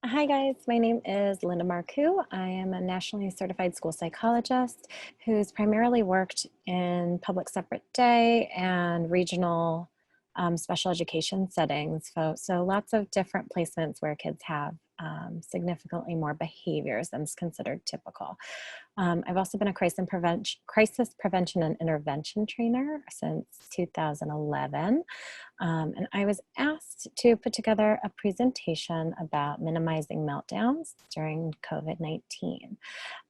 Hi guys, my name is Linda Marcoux. I am a nationally certified school psychologist who's primarily worked in public separate day and regional special education settings. So lots of different placements where kids have significantly more behaviors than is considered typical. I've also been a crisis prevention and intervention trainer since 2011. And I was asked to put together a presentation about minimizing meltdowns during COVID-19.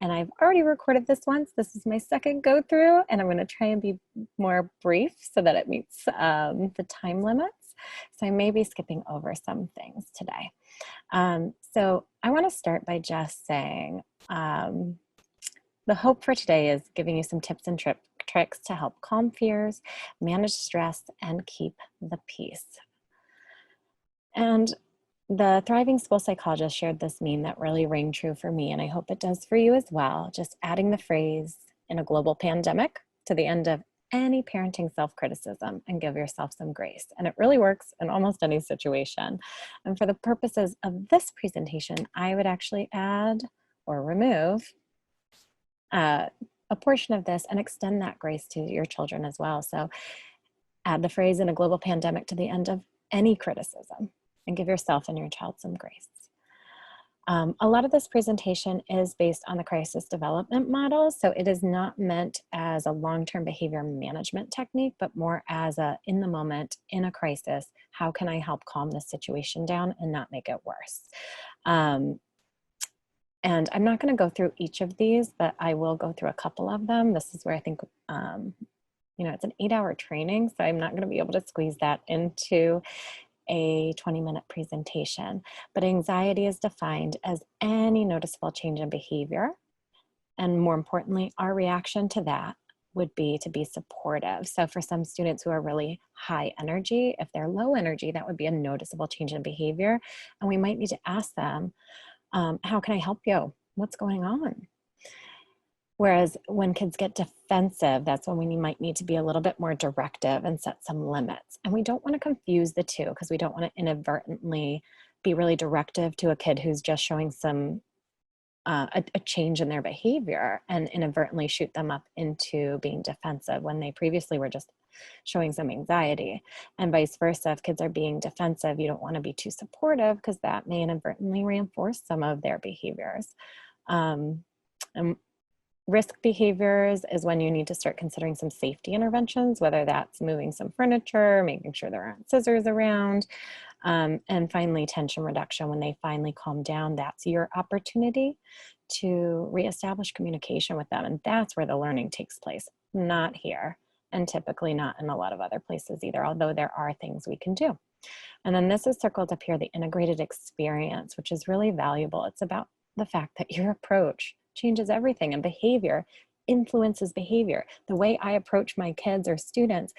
And I've already recorded this once. This is my second go through, and I'm going to try and be more brief so that it meets the time limits. So I may be skipping over some things today. So I want to start by just saying the hope for today is giving you some tips and tricks to help calm fears, manage stress, and keep the peace. And the Thriving School Psychologist shared this meme that really rang true for me, and I hope it does for you as well. Just adding the phrase, "in a global pandemic," to the end of any parenting self-criticism and give yourself some grace. And it really works in almost any situation. And for the purposes of this presentation, I would actually add or remove a portion of this and extend that grace to your children as well. So add the phrase, "in a global pandemic," to the end of any criticism and give yourself and your child some grace. A lot of this presentation is based on the crisis development model, so it is not meant as a long-term behavior management technique, but more as a, in the moment, in a crisis, how can I help calm this situation down and not make it worse? And I'm not going to go through each of these, but I will go through a couple of them. This is where I think, it's an 8-hour training, so I'm not going to be able to squeeze that into a 20-minute presentation. But anxiety is defined as any noticeable change in behavior. And more importantly, our reaction to that would be to be supportive. So for some students who are really high energy, if they're low energy, that would be a noticeable change in behavior. And we might need to ask them, how can I help you? What's going on? Whereas when kids get defensive, that's when we might need to be a little bit more directive and set some limits. And we don't want to confuse the two because we don't want to inadvertently be really directive to a kid who's just showing some a change in their behavior and inadvertently shoot them up into being defensive when they previously were just showing some anxiety. And vice versa, if kids are being defensive, you don't want to be too supportive because that may inadvertently reinforce some of their behaviors. And risk behaviors is when you need to start considering some safety interventions, whether that's moving some furniture, making sure there aren't scissors around. And finally, tension reduction. When they finally calm down, that's your opportunity to reestablish communication with them. And that's where the learning takes place, not here, and typically not in a lot of other places either, although there are things we can do. And then this is circled up here, the integrated experience, which is really valuable. It's about the fact that your approach changes everything, and behavior influences behavior. The way I approach my kids or students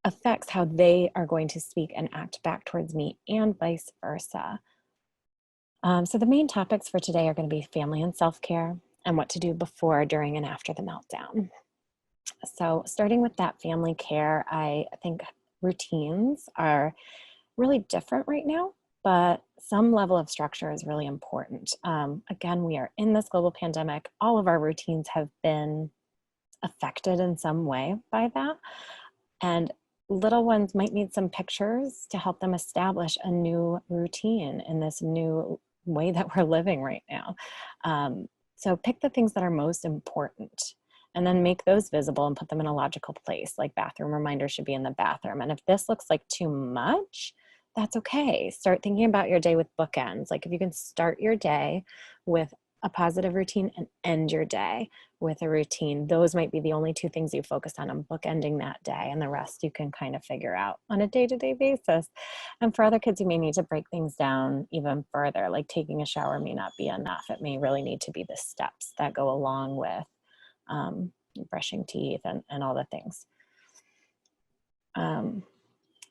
affects how they are going to speak and act back towards me, and vice versa. So the main topics for today are going to be family and self-care and what to do before, during, and after the meltdown. So starting with that family care, I think routines are really different right now, but some level of structure is really important. Again, we are in this global pandemic. All of our routines have been affected in some way by that. And little ones might need some pictures to help them establish a new routine in this new way that we're living right now. So pick the things that are most important and then make those visible and put them in a logical place, like bathroom reminders should be in the bathroom. And if this looks like too much, that's okay. Start thinking about your day with bookends. Like if you can start your day with a positive routine and end your day with a routine, those might be the only two things you focus on bookending that day, and the rest you can kind of figure out on a day-to-day basis. And for other kids, you may need to break things down even further, like taking a shower may not be enough. It may really need to be the steps that go along with brushing teeth and all the things.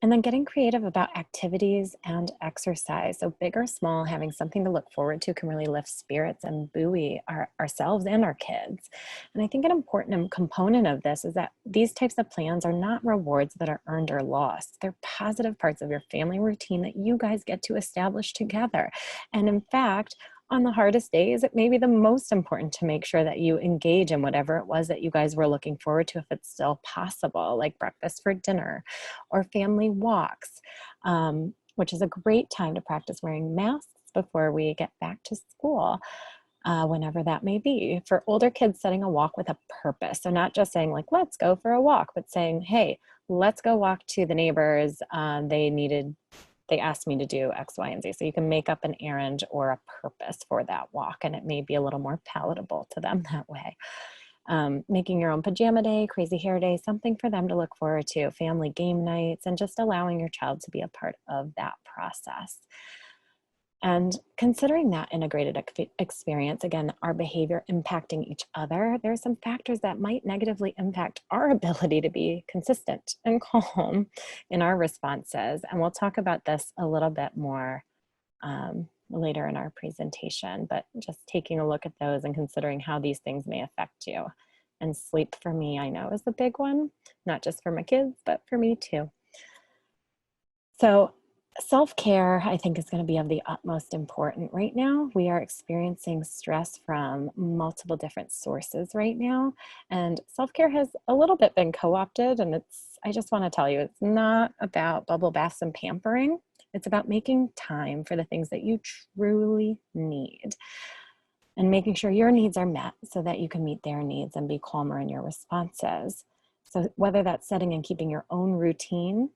And then getting creative about activities and exercise. So big or small, having something to look forward to can really lift spirits and buoy ourselves and our kids. And I think an important component of this is that these types of plans are not rewards that are earned or lost. They're positive parts of your family routine that you guys get to establish together. And in fact, on the hardest days, it may be the most important to make sure that you engage in whatever it was that you guys were looking forward to, if it's still possible, like breakfast for dinner or family walks, which is a great time to practice wearing masks before we get back to school, whenever that may be. For older kids, setting a walk with a purpose. So not just saying like, let's go for a walk, but saying, hey, let's go walk to the neighbors. They asked me to do X, Y, and Z. So you can make up an errand or a purpose for that walk, and it may be a little more palatable to them that way. Making your own pajama day, crazy hair day, something for them to look forward to, family game nights, and just allowing your child to be a part of that process. And considering that integrated experience, again, our behavior impacting each other, there are some factors that might negatively impact our ability to be consistent and calm in our responses. And we'll talk about this a little bit more later in our presentation, but just taking a look at those and considering how these things may affect you. And sleep, for me, I know, is the big one, not just for my kids, but for me too. So self-care, I think, is going to be of the utmost importance right now. We are experiencing stress from multiple different sources right now, and self-care has a little bit been co-opted, and I just want to tell you, it's not about bubble baths and pampering. It's about making time for the things that you truly need and making sure your needs are met so that you can meet their needs and be calmer in your responses. So whether that's setting and keeping your own routine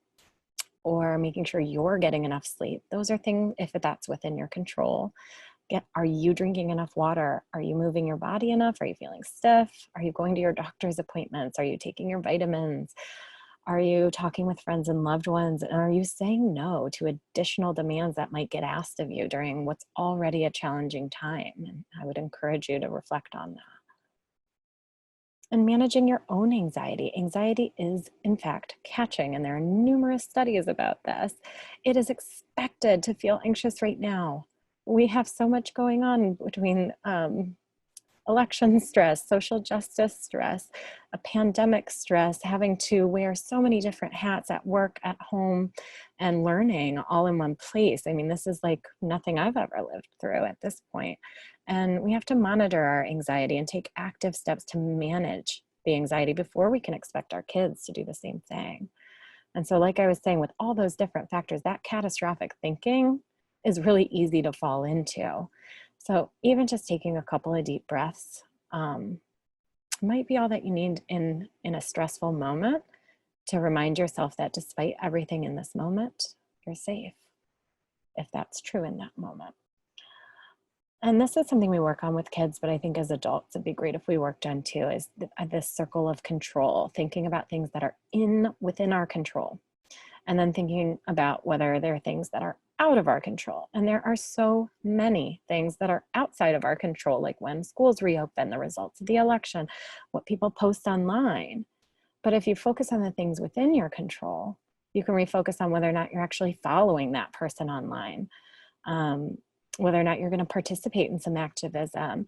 or making sure you're getting enough sleep, those are things, if that's within your control. Are you drinking enough water? Are you moving your body enough? Are you feeling stiff? Are you going to your doctor's appointments? Are you taking your vitamins? Are you talking with friends and loved ones? And are you saying no to additional demands that might get asked of you during what's already a challenging time? And I would encourage you to reflect on that. And managing your own anxiety. Anxiety is, in fact, catching, and there are numerous studies about this. It is expected to feel anxious right now. We have so much going on between election stress, social justice stress, a pandemic stress, having to wear so many different hats at work, at home, and learning all in one place. I mean, this is like nothing I've ever lived through at this point. And we have to monitor our anxiety and take active steps to manage the anxiety before we can expect our kids to do the same thing. And so, like I was saying, with all those different factors, that catastrophic thinking is really easy to fall into. So even just taking a couple of deep breaths might be all that you need in a stressful moment to remind yourself that despite everything in this moment, you're safe, if that's true in that moment. And this is something we work on with kids, but I think as adults, it'd be great if we worked on too, is this circle of control, thinking about things that are within our control, and then thinking about whether there are things that are out of our control. And there are so many things that are outside of our control, like when schools reopen, the results of the election, what people post online. But if you focus on the things within your control, you can refocus on whether or not you're actually following that person online, whether or not you're going to participate in some activism,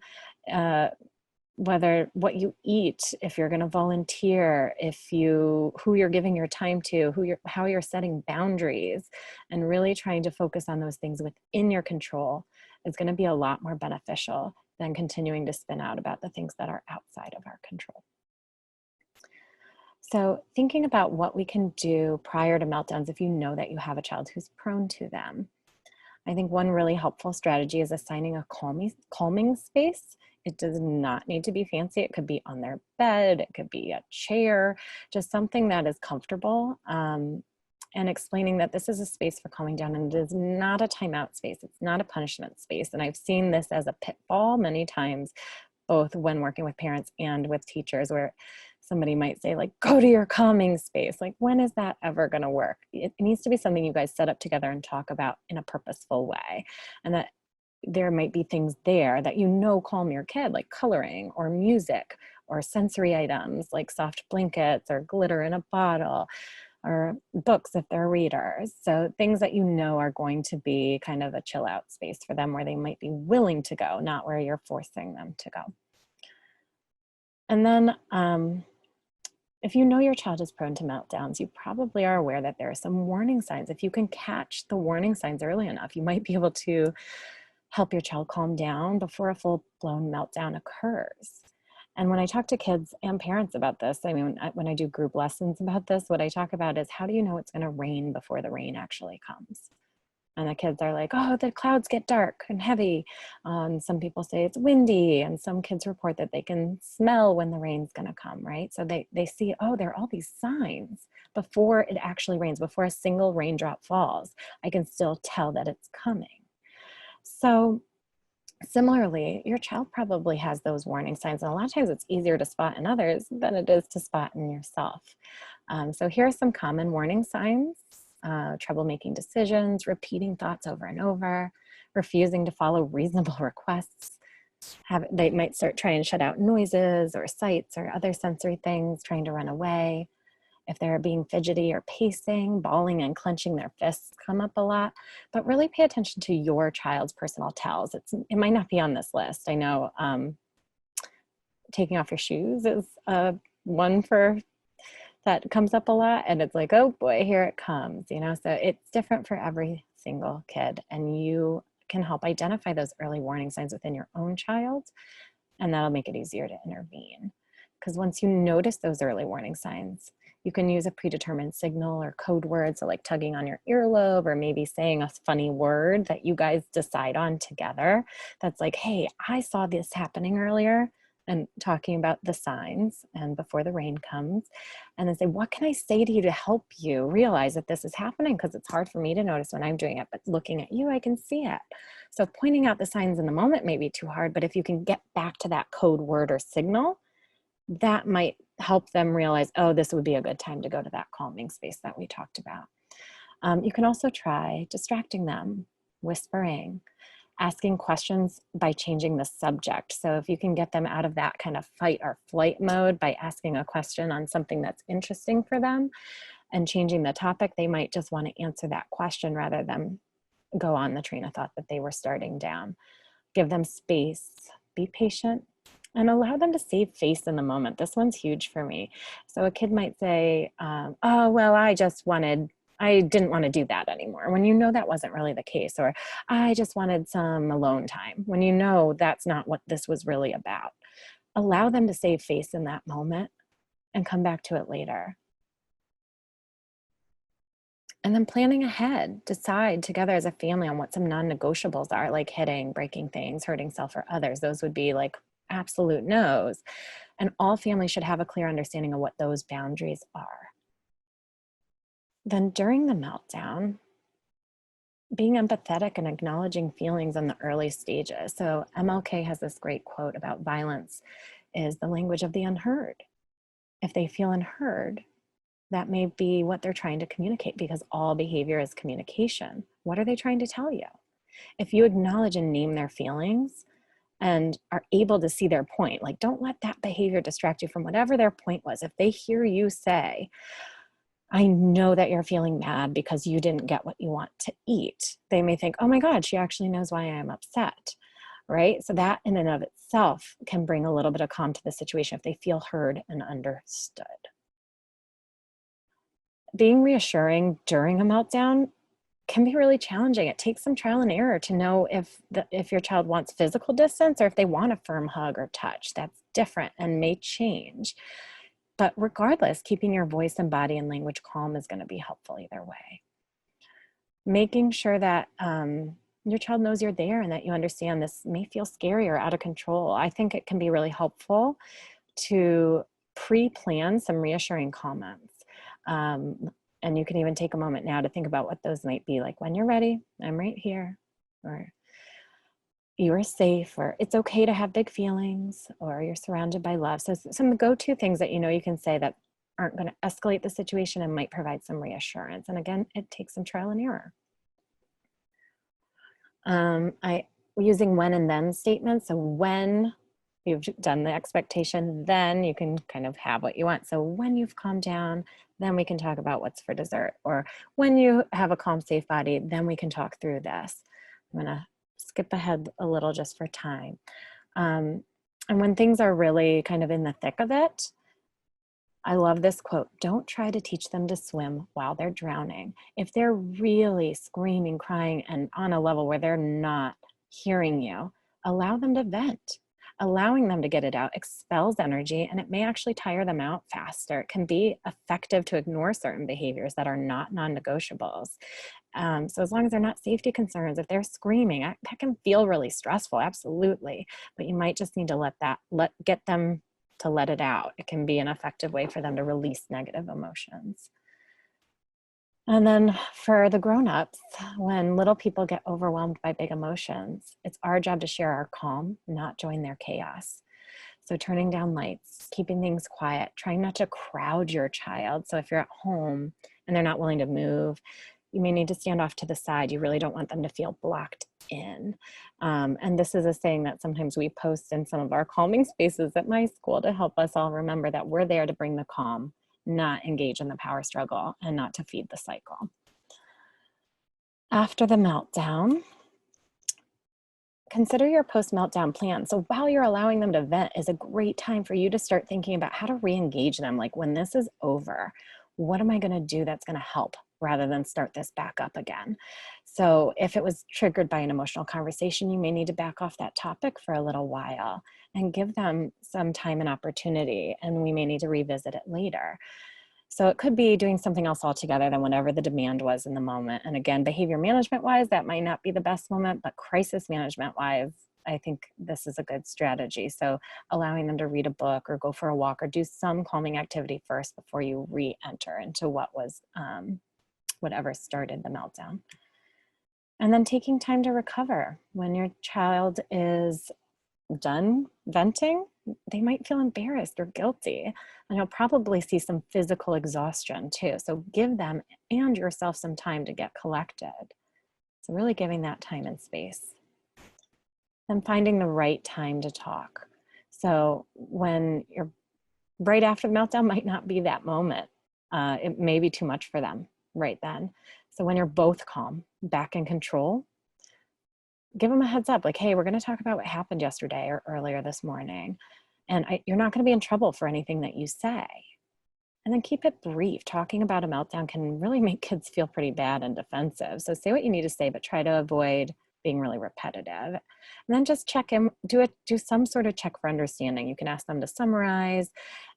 whether what you eat, if you're going to volunteer, who you're giving your time to, how you're setting boundaries, and really trying to focus on those things within your control is going to be a lot more beneficial than continuing to spin out about the things that are outside of our control. So thinking about what we can do prior to meltdowns, if you know that you have a child who's prone to them. I think one really helpful strategy is assigning a calming space. It does not need to be fancy. It could be on their bed, it could be a chair, just something that is comfortable, and explaining that this is a space for calming down, and it is not a timeout space. It's not a punishment space. And I've seen this as a pitfall many times, both when working with parents and with teachers, where somebody might say, like, go to your calming space. Like, when is that ever going to work? It needs to be something you guys set up together and talk about in a purposeful way. And that there might be things there that calm your kid, like coloring or music or sensory items like soft blankets or glitter in a bottle, or books if they're readers. So things that you know are going to be kind of a chill out space for them where they might be willing to go, not where you're forcing them to go. And then if you know your child is prone to meltdowns, you probably are aware that there are some warning signs. If you can catch the warning signs early enough, you might be able to help your child calm down before a full-blown meltdown occurs. And when I talk to kids and parents about this, I mean, when I do group lessons about this, what I talk about is, how do you know it's going to rain before the rain actually comes? And the kids are like, oh, the clouds get dark and heavy. Some people say it's windy, and some kids report that they can smell when the rain's going to come, right? So they see, oh, there are all these signs before it actually rains, before a single raindrop falls. I can still tell that it's coming. So similarly, your child probably has those warning signs, and a lot of times it's easier to spot in others than it is to spot in yourself. So here are some common warning signs: trouble making decisions, repeating thoughts over and over, refusing to follow reasonable requests. They might start trying to shut out noises or sights or other sensory things, trying to run away. If they're being fidgety or pacing, bawling and clenching their fists come up a lot. But really pay attention to your child's personal tells. It might not be on this list. I know taking off your shoes is one that comes up a lot, and it's like, oh boy, here it comes, you know? So it's different for every single kid, and you can help identify those early warning signs within your own child, and that'll make it easier to intervene. Because once you notice those early warning signs, you can use a predetermined signal or code word, so like tugging on your earlobe, or maybe saying a funny word that you guys decide on together. That's like, hey, I saw this happening earlier, and talking about the signs and before the rain comes. And then say, what can I say to you to help you realize that this is happening? Because it's hard for me to notice when I'm doing it, but looking at you, I can see it. So pointing out the signs in the moment may be too hard, but if you can get back to that code word or signal, that might help them realize, oh, this would be a good time to go to that calming space that we talked about. You can also try distracting them, whispering, asking questions by changing the subject. So if you can get them out of that kind of fight or flight mode by asking a question on something that's interesting for them and changing the topic, they might just want to answer that question rather than go on the train of thought that they were starting down. Give them space, be patient, and allow them to save face in the moment. This one's huge for me. So a kid might say, oh, well, I didn't want to do that anymore, when you know that wasn't really the case. Or I just wanted some alone time, when you know that's not what this was really about. Allow them to save face in that moment and come back to it later. And then planning ahead, decide together as a family on what some non-negotiables are, like hitting, breaking things, hurting self or others. Those would be like absolute no's. And all families should have a clear understanding of what those boundaries are. Then during the meltdown, being empathetic and acknowledging feelings in the early stages. So MLK has this great quote about violence is the language of the unheard. If they feel unheard, that may be what they're trying to communicate, because all behavior is communication. What are they trying to tell you? If you acknowledge and name their feelings and are able to see their point, like don't let that behavior distract you from whatever their point was. If they hear you say, I know that you're feeling mad because you didn't get what you want to eat, they may think, oh my God, she actually knows why I'm upset, right? So that in and of itself can bring a little bit of calm to the situation if they feel heard and understood. Being reassuring during a meltdown can be really challenging. It takes some trial and error to know if your child wants physical distance or if they want a firm hug or touch. That's different and may change. But regardless, keeping your voice and body and language calm is going to be helpful either way. Making sure that your child knows you're there and that you understand this may feel scary or out of control. I think it can be really helpful to pre-plan some reassuring comments. And you can even take a moment now to think about what those might be, like, when you're ready, I'm right here, or you are safe, or it's okay to have big feelings, or you're surrounded by love. So some go-to things that you can say that aren't going to escalate the situation and might provide some reassurance. And again, it takes some trial and error. Using when and then statements. So when you've done the expectation, then you can kind of have what you want. So when you've calmed down, then we can talk about what's for dessert. Or when you have a calm, safe body, then we can talk through this. I'm gonna skip ahead a little just for time. And when things are really kind of in the thick of it, I love this quote: don't try to teach them to swim while they're drowning. If they're really screaming, crying, and on a level where they're not hearing you, allow them to vent. Allowing them to get it out expels energy, and it may actually tire them out faster. It can be effective to ignore certain behaviors that are not non-negotiables. So as long as they're not safety concerns, if they're screaming, that can feel really stressful, absolutely. But you might just need to get them to let it out. It can be an effective way for them to release negative emotions. And then for the grown-ups, when little people get overwhelmed by big emotions, it's our job to share our calm, not join their chaos. So turning down lights, keeping things quiet, trying not to crowd your child. So if you're at home and they're not willing to move, you may need to stand off to the side. You really don't want them to feel blocked in. And this is a saying that sometimes we post in some of our calming spaces at my school to help us all remember that we're there to bring the calm, not engage in the power struggle, and not to feed the cycle. After the meltdown, consider your post-meltdown plan. So while you're allowing them to vent is a great time for you to start thinking about how to re-engage them. Like, when this is over, what am I going to do that's going to help rather than start this back up again? So if it was triggered by an emotional conversation, you may need to back off that topic for a little while and give them some time and opportunity, and we may need to revisit it later. So it could be doing something else altogether than whatever the demand was in the moment. And again, behavior management wise, that might not be the best moment, but crisis management wise, I think this is a good strategy. So allowing them to read a book or go for a walk or do some calming activity first before you re-enter into what was whatever started the meltdown. And then taking time to recover. When your child is done venting, they might feel embarrassed or guilty, and you'll probably see some physical exhaustion too. So give them and yourself some time to get collected. So really giving that time and space. And finding the right time to talk. So when you're right after the meltdown might not be that moment. It may be too much for them right then. So when you're both calm, back in control, give them a heads up, like, hey, we're going to talk about what happened yesterday or earlier this morning. And you're not going to be in trouble for anything that you say. And then keep it brief. Talking about a meltdown can really make kids feel pretty bad and defensive. So say what you need to say, but try to avoid being really repetitive. And then just check in, do some sort of check for understanding. You can ask them to summarize,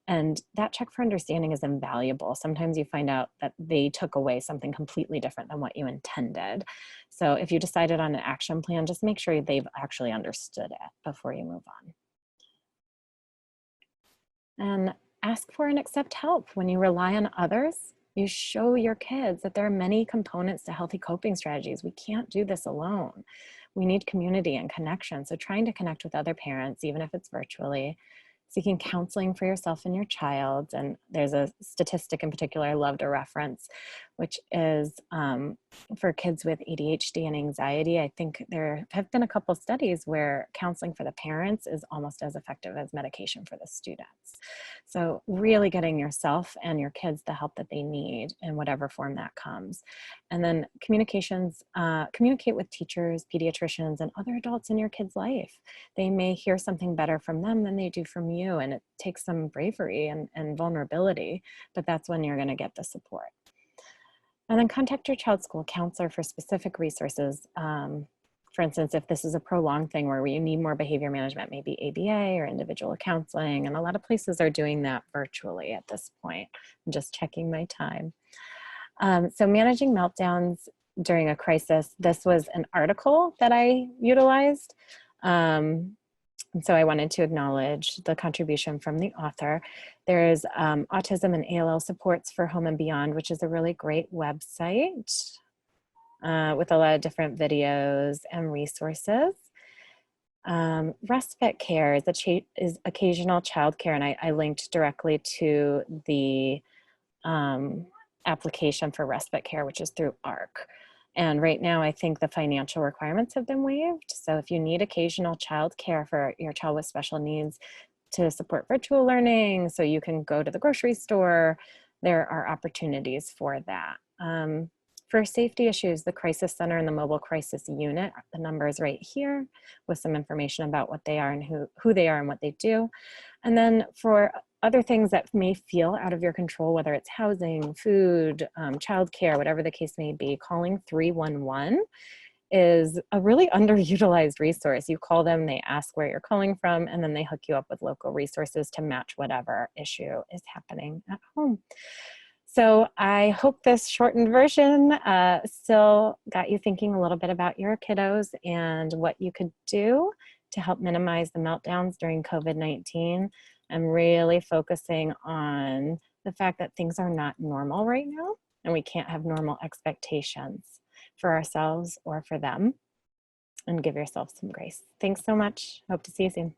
and that check for understanding is invaluable. Sometimes you find out that they took away something completely different than what you intended. So if you decided on an action plan, just make sure they've actually understood it before you move on. And ask for and accept help. When you rely on others, you show your kids that there are many components to healthy coping strategies. We can't do this alone. We need community and connection. So trying to connect with other parents, even if it's virtually, seeking counseling for yourself and your child. And there's a statistic in particular I love to reference, which is for kids with ADHD and anxiety. I think there have been a couple of studies where counseling for the parents is almost as effective as medication for the students. So really getting yourself and your kids the help that they need in whatever form that comes. And then communicate with teachers, pediatricians, and other adults in your kid's life. They may hear something better from them than they do from you, and it takes some bravery and vulnerability, but that's when you're going to get the support. And then contact your child's school counselor for specific resources. For instance, if this is a prolonged thing where you need more behavior management, maybe ABA or individual counseling, and a lot of places are doing that virtually at this point. I'm just checking my time. So managing meltdowns during a crisis, this was an article that I utilized. And so I wanted to acknowledge the contribution from the author. There's Autism and ALL Supports for Home and Beyond, which is a really great website with a lot of different videos and resources. Respite care is occasional childcare, and I linked directly to the application for respite care, which is through ARC. And right now, I think the financial requirements have been waived. So if you need occasional child care for your child with special needs to support virtual learning, so you can go to the grocery store, there are opportunities for that. For safety issues, the Crisis Center and the Mobile Crisis Unit, the number is right here with some information about what they are and who they are and what they do. And then for other things that may feel out of your control, whether it's housing, food, childcare, whatever the case may be, calling 311 is a really underutilized resource. You call them, they ask where you're calling from, and then they hook you up with local resources to match whatever issue is happening at home. So I hope this shortened version still got you thinking a little bit about your kiddos and what you could do to help minimize the meltdowns during COVID-19. I'm really focusing on the fact that things are not normal right now, and we can't have normal expectations for ourselves or for them, and give yourself some grace. Thanks so much. Hope to see you soon.